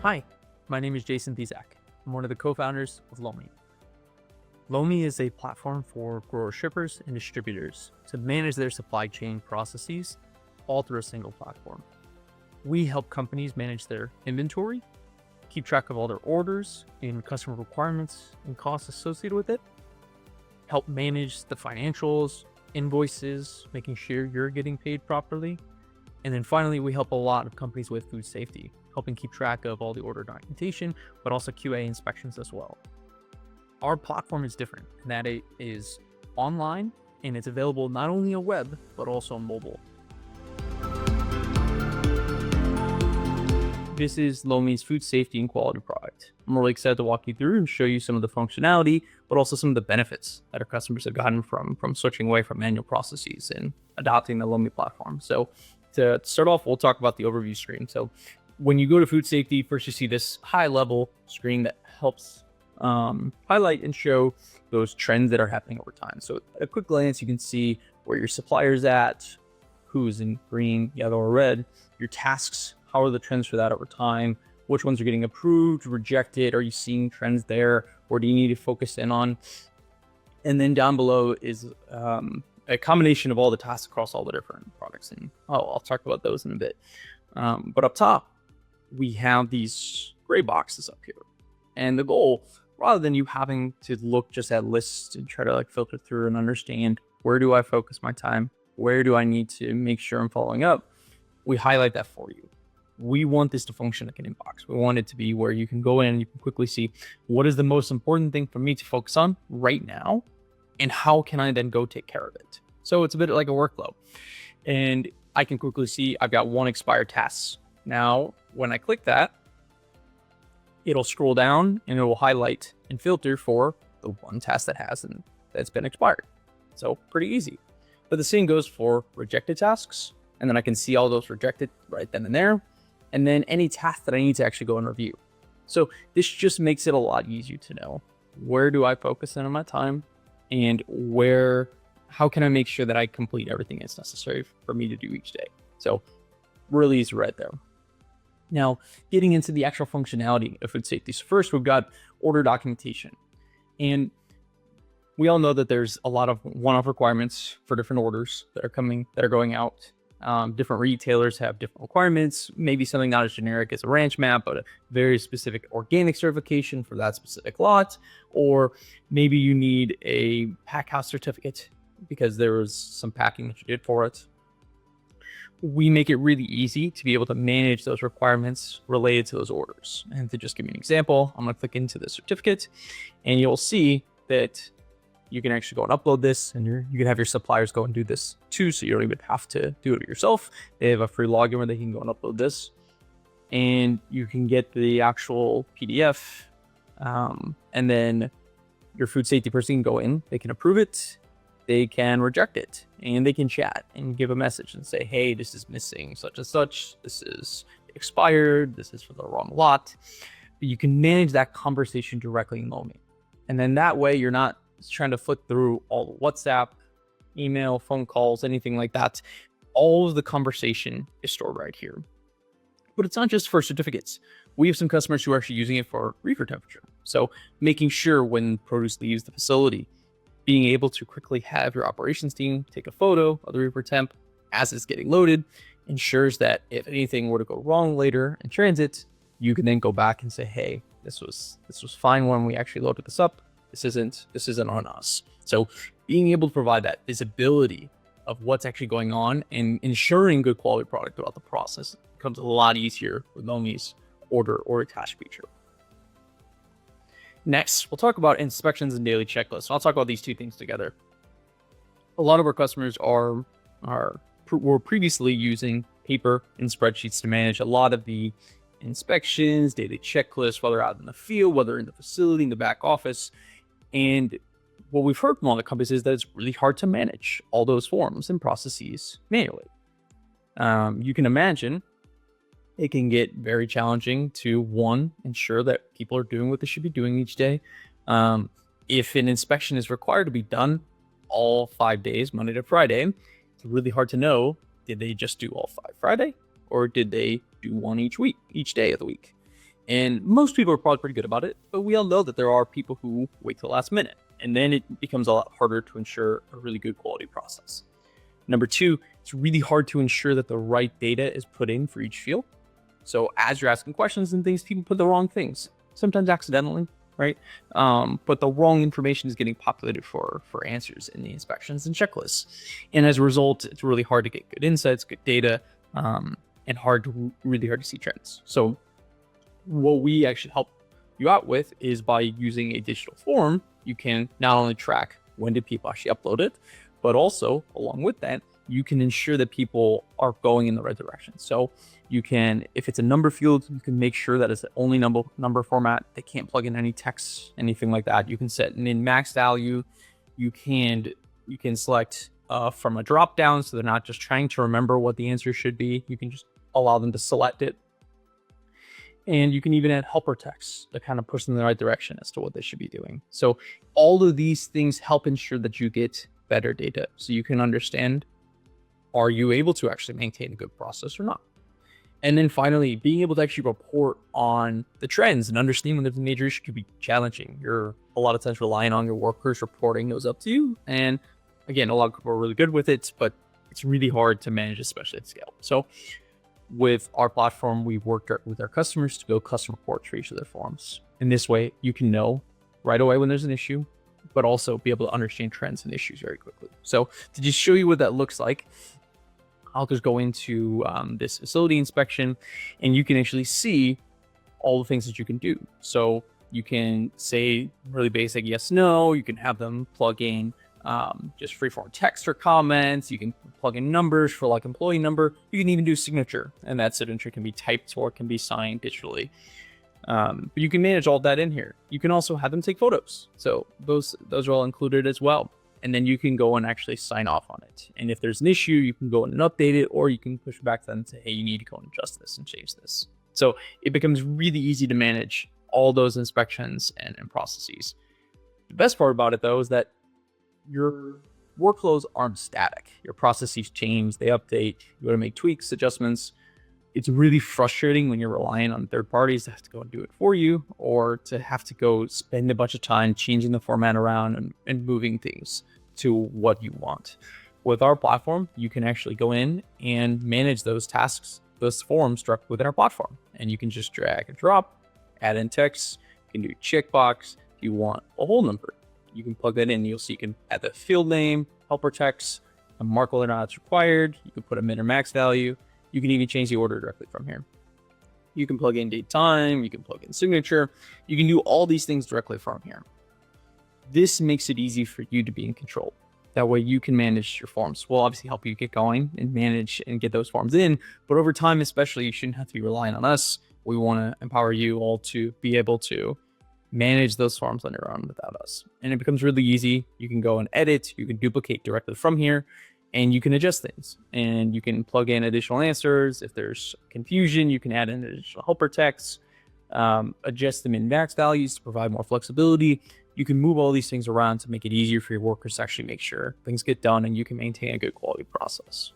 Hi, my name is Jason Thiesak. I'm one of the co-founders of Loamy. Loamy is a platform for grower shippers and distributors to manage their supply chain processes all through a single platform. We help companies manage their inventory, keep track of all their orders and customer requirements and costs associated with it, help manage the financials, invoices, making sure you're getting paid properly. And then finally, we help a lot of companies with food safety, helping keep track of all the order documentation, but also QA inspections as well. Our platform is different in that it is online and it's available not only on web, but also on mobile. This is Loamy's food safety and quality product. I'm really excited to walk you through and show you some of the functionality, but also some of the benefits that our customers have gotten from switching away from manual processes and adopting the Loamy platform. So to start off, we'll talk about the overview screen. So when you go to food safety, first you see this high level screen that helps highlight and show those trends that are happening over time. So at a quick glance, you can see where your supplier's at, who's in green, yellow, or red, your tasks, how are the trends for that over time, which ones are getting approved, rejected, are you seeing trends there, or do you need to focus in on? And then down below is a combination of all the tasks across all the different products. And I'll talk about those in a bit. But up top, we have these gray boxes up here. And the goal, rather than you having to look just at lists and try to filter through and understand where do I focus my time, where do I need to make sure I'm following up, we highlight that for you. We want this to function like an inbox. We want it to be where you can go in and you can quickly see what is the most important thing for me to focus on right now, and how can I then go take care of it. So it's a bit like a workflow. And I can quickly see I've got one expired task. Now, when I click that, it'll scroll down and it will highlight and filter for the one task that's been expired. So pretty easy. But the same goes for rejected tasks. And then I can see all those rejected right then and there. And then any task that I need to actually go and review. So this just makes it a lot easier to know where do I focus in on my time, and how can I make sure that I complete everything that's necessary for me to do each day. So really easy right there. Now, getting into the actual functionality of food safety. So first, we've got order documentation. And we all know that there's a lot of one-off requirements for different orders that are going out. Different retailers have different requirements, maybe something not as generic as a ranch map, but a very specific organic certification for that specific lot. Or maybe you need a pack house certificate because there was some packing that you did for it. We make it really easy to be able to manage those requirements related to those orders. And to just give you an example, I'm going to click into the certificate and you'll see that you can actually go and upload this, and you can have your suppliers go and do this too, so you don't even have to do it yourself. They have a free login where they can go and upload this, and you can get the actual PDF, and then your food safety person can go in, they can approve it, they can reject it, and they can chat and give a message and say, hey, this is missing such and such, this is expired, this is for the wrong lot. But you can manage that conversation directly in Loamy. And then that way you're not trying to flip through all the WhatsApp, email, phone calls, anything like that. All of the conversation is stored right here. But it's not just for certificates. We have some customers who are actually using it for reefer temperature. So making sure when produce leaves the facility, being able to quickly have your operations team take a photo of the reefer temp as it's getting loaded ensures that if anything were to go wrong later in transit, you can then go back and say, hey, this was fine when we actually loaded this up. This isn't on us. So being able to provide that visibility of what's actually going on and ensuring good quality product throughout the process becomes a lot easier with Loamy's order or attach feature. Next, we'll talk about inspections and daily checklists. I'll talk about these two things together. A lot of our customers were previously using paper and spreadsheets to manage a lot of the inspections, daily checklists, whether out in the field, whether in the facility, in the back office. And what we've heard from all the companies is that it's really hard to manage all those forms and processes manually. You can imagine it can get very challenging to, one, ensure that people are doing what they should be doing each day. If an inspection is required to be done all 5 days, Monday to Friday, it's really hard to know, did they just do all 5 Friday? Or did they do one each week, each day of the week? And most people are probably pretty good about it, but we all know that there are people who wait till the last minute. And then it becomes a lot harder to ensure a really good quality process. Number two, it's really hard to ensure that the right data is put in for each field. So as you're asking questions and things, people put the wrong things, sometimes accidentally, right? But the wrong information is getting populated for answers in the inspections and checklists. And as a result, it's really hard to get good insights, good data, and really hard to see trends. So what we actually help you out with is by using a digital form, you can not only track when did people actually upload it, but also along with that, you can ensure that people are going in the right direction. So you can, if it's a number field, you can make sure that it's the only number format. They can't plug in any text, anything like that. You can set an in-max value. You can select from a drop down, so they're not just trying to remember what the answer should be. You can just allow them to select it. And you can even add helper text to kind of push them in the right direction as to what they should be doing. So all of these things help ensure that you get better data, so you can understand, are you able to actually maintain a good process or not? And then finally, being able to actually report on the trends and understand when there's a major issue could be challenging. You're a lot of times relying on your workers reporting those up to you. And again, a lot of people are really good with it, but it's really hard to manage, especially at scale. So with our platform, we've worked with our customers to build custom reports for each of their forms. In this way, you can know right away when there's an issue, but also be able to understand trends and issues very quickly. So to just show you what that looks like, I'll just go into this facility inspection, and you can actually see all the things that you can do. So you can say really basic yes, no. You can have them plug in just freeform text or comments. You can plug in numbers for like employee number. You can even do signature, and that signature can be typed or it can be signed digitally. But you can manage all that in here. You can also have them take photos. So those are all included as well. And then you can go and actually sign off on it. And if there's an issue, you can go in and update it, or you can push back to them and say, hey, you need to go and adjust this and change this. So it becomes really easy to manage all those inspections and processes. The best part about it, though, is that your workflows aren't static. Your processes change, they update, you want to make tweaks, adjustments. It's really frustrating when you're relying on third parties to have to go and do it for you, or to have to go spend a bunch of time changing the format around and moving things to what you want. With our platform, you can actually go in and manage those tasks, those forms directly within our platform. And you can just drag and drop, add in text, you can do checkbox. If you want a whole number, you can plug that in. You'll see you can add the field name, helper text, and mark whether or not it's required. You can put a min or max value. You can even change the order directly from here. You can plug in date, time, you can plug in signature. You can do all these things directly from here. This makes it easy for you to be in control. That way you can manage your forms. We'll obviously help you get going and manage and get those forms in, but over time, especially, you shouldn't have to be relying on us. We want to empower you all to be able to manage those forms on your own without us. And it becomes really easy. You can go and edit, you can duplicate directly from here, and you can adjust things, and you can plug in additional answers. If there's confusion, you can add in additional helper text, adjust them in max values to provide more flexibility. You can move all these things around to make it easier for your workers to actually make sure things get done and you can maintain a good quality process.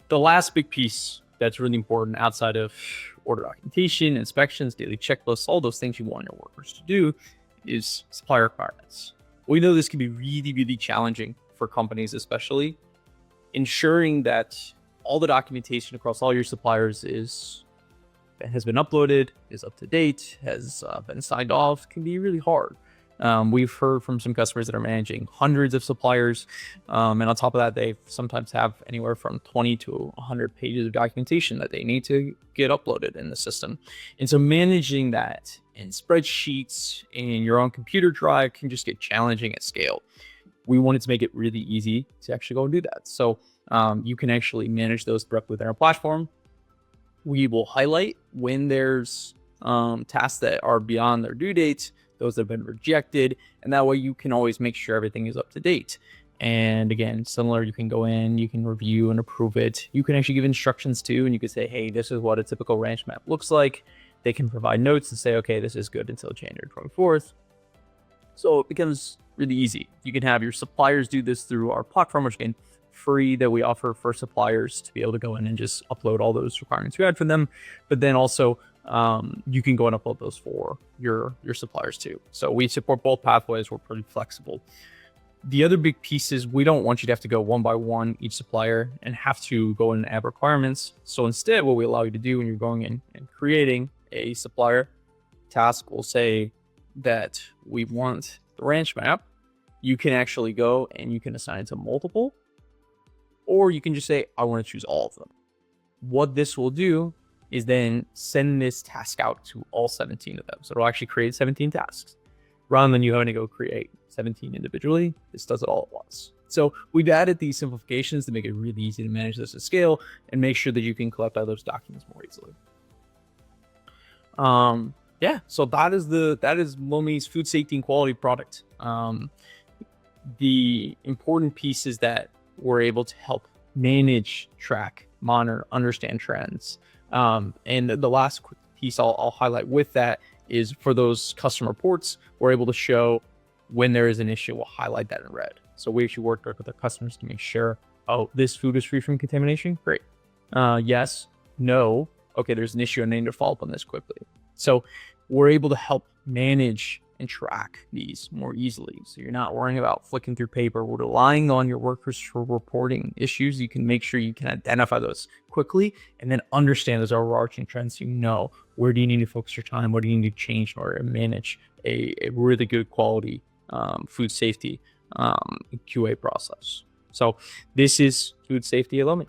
The last big piece that's really important outside of order documentation, inspections, daily checklists, all those things you want your workers to do, is supplier requirements. We know this can be really, really challenging for companies, especially ensuring that all the documentation across all your suppliers has been uploaded, is up to date, has been signed off, can be really hard. We've heard from some customers that are managing hundreds of suppliers, and on top of that, they sometimes have anywhere from 20 to 100 pages of documentation that they need to get uploaded in the system. And so managing that in spreadsheets in your own computer drive can just get challenging at scale. We wanted to make it really easy to actually go and do that. So you can actually manage those directly within our platform. We will highlight when there's tasks that are beyond their due date, those that have been rejected, and that way you can always make sure everything is up to date. And again, similar, you can go in, you can review and approve it. You can actually give instructions too, and you can say, hey, this is what a typical ranch map looks like. They can provide notes and say, okay, this is good until January 24th. So it becomes really easy. You can have your suppliers do this through our platform, which again, free, that we offer for suppliers to be able to go in and just upload all those requirements we had for them. But then also you can go and upload those for your suppliers too. So we support both pathways. We're pretty flexible. The other big piece is we don't want you to have to go one by one each supplier and have to go in and add requirements. So instead, what we allow you to do when you're going in and creating a supplier task will say that we want the ranch map. You can actually go and you can assign it to multiple, or you can just say, I want to choose all of them. What this will do is then send this task out to all 17 of them. So it'll actually create 17 tasks. Rather than you having to go create 17 individually, this does it all at once. So we've added these simplifications to make it really easy to manage this at scale and make sure that you can collect all those documents more easily. Yeah, so that is Loamy's food safety and quality product. The important piece is that we're able to help manage, track, monitor, understand trends. And the last quick piece I'll highlight with that is for those custom reports, we're able to show when there is an issue, we'll highlight that in red. So we actually work with our customers to make sure, oh, this food is free from contamination. Great. Yes, no. Okay, there's an issue and I need to follow up on this quickly. So we're able to help manage and track these more easily. So you're not worrying about flicking through paper. We're relying on your workers for reporting issues. You can make sure you can identify those quickly and then understand those overarching trends. So you know, where do you need to focus your time? What do you need to change in order to manage a really good quality food safety QA process? So this is food safety at Loamy.